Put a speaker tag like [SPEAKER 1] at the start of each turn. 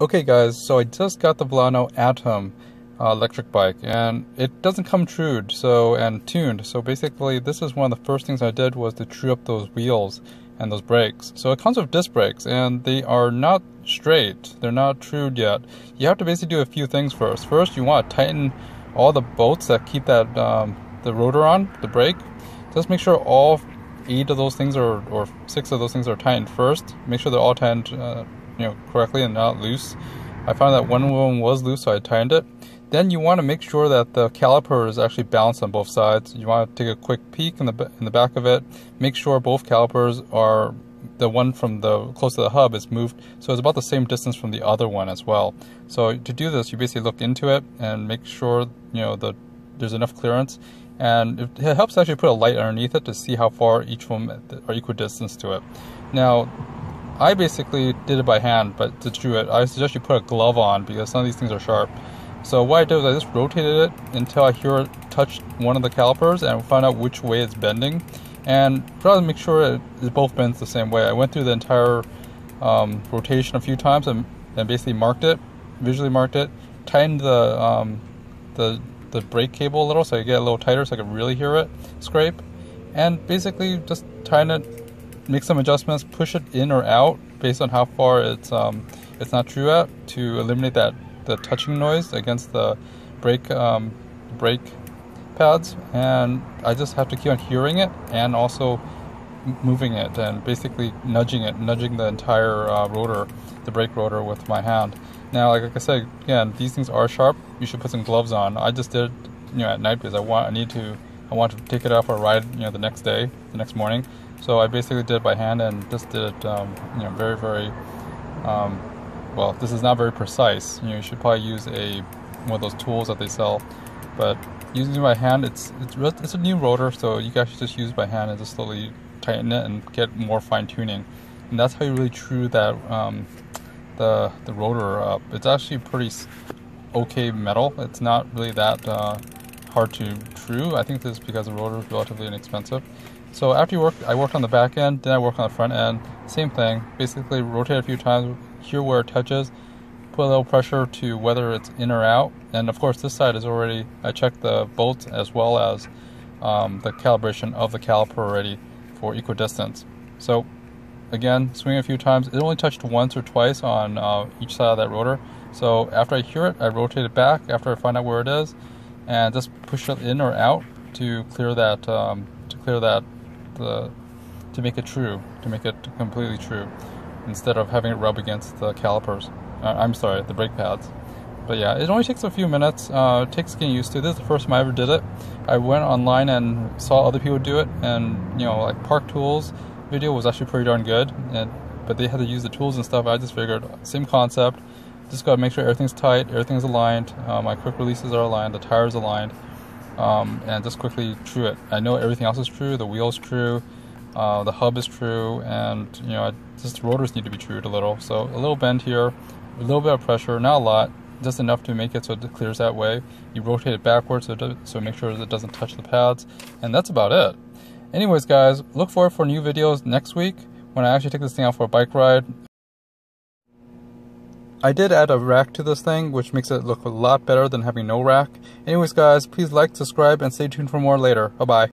[SPEAKER 1] Okay guys, so I just got the Vilano Atom electric bike, and it doesn't come trued and tuned. So basically this is one of the first things I did was to true up those wheels and those brakes. So it comes with disc brakes and they are not straight, they're not trued yet. You have to basically do a few things first. First you want to tighten all the bolts that keep that the rotor on, the brake. Just make sure all 8 of those things or 6 of those things are tightened first. Make sure they're all tightened correctly and not loose. I found that one of them was loose, so I tightened it. Then you want to make sure that the caliper is actually balanced on both sides. You want to take a quick peek in the back of it. Make sure both calipers are, the one from the close to the hub is moved so it's about the same distance from the other one as well. So to do this, you basically look into it and make sure there's enough clearance. And it helps actually put a light underneath it to see how far each of them are equidistant to it. Now, I basically did it by hand, but to true it, I suggest you put a glove on because some of these things are sharp. So what I did was I just rotated it until I hear it touch one of the calipers and find out which way it's bending. And try to make sure it both bends the same way. I went through the entire rotation a few times and basically visually marked it, tightened the brake cable a little so I get a little tighter so I can really hear it scrape, and basically just tighten it, make some adjustments, push it in or out based on how far it's not true at to eliminate the touching noise against the brake pads. And I just have to keep on hearing it and also moving it and basically nudging the entire rotor, the brake rotor, with my hand. Now, like I said, again, these things are sharp. You should put some gloves on. I just did it, at night because I want to take it out for a ride, the next day, the next morning. So I basically did it by hand and just did it, very, very, well, this is not very precise. You should probably use one of those tools that they sell. But using it by hand, it's a new rotor, so you can actually just use it by hand and just slowly tighten it and get more fine tuning. And that's how you really true that the rotor up. It's actually pretty okay metal. It's not really that hard to true. I think this is because the rotor is relatively inexpensive. So after I worked on the back end, then I worked on the front end. Same thing. Basically rotate a few times, hear where it touches, put a little pressure to whether it's in or out. And of course this side is already, I checked the bolts as well as the calibration of the caliper already for equidistance. So again, swing a few times. It only touched once or twice on each side of that rotor. So after I hear it, I rotate it back after I find out where it is, and just push it in or out to clear that, to make it true, to make it completely true, instead of having it rub against the calipers. I'm sorry, the brake pads. But yeah, it only takes a few minutes. It takes getting used to. This is the first time I ever did it. I went online and saw other people do it, and like Park Tools video was actually pretty darn good, but they had to use the tools and stuff. I just figured same concept, just gotta make sure everything's tight, everything's aligned, my quick releases are aligned, the tire's aligned, and just quickly true it. I know everything else is true, the wheel's true, the hub is true, and just the rotors need to be trued a little. So a little bend here, a little bit of pressure, not a lot, just enough to make it so it clears that way. You rotate it backwards so make sure it doesn't touch the pads, and that's about it. Anyways guys, look forward for new videos next week when I actually take this thing out for a bike ride. I did add a rack to this thing, which makes it look a lot better than having no rack. Anyways guys, please like, subscribe, and stay tuned for more later. Bye bye.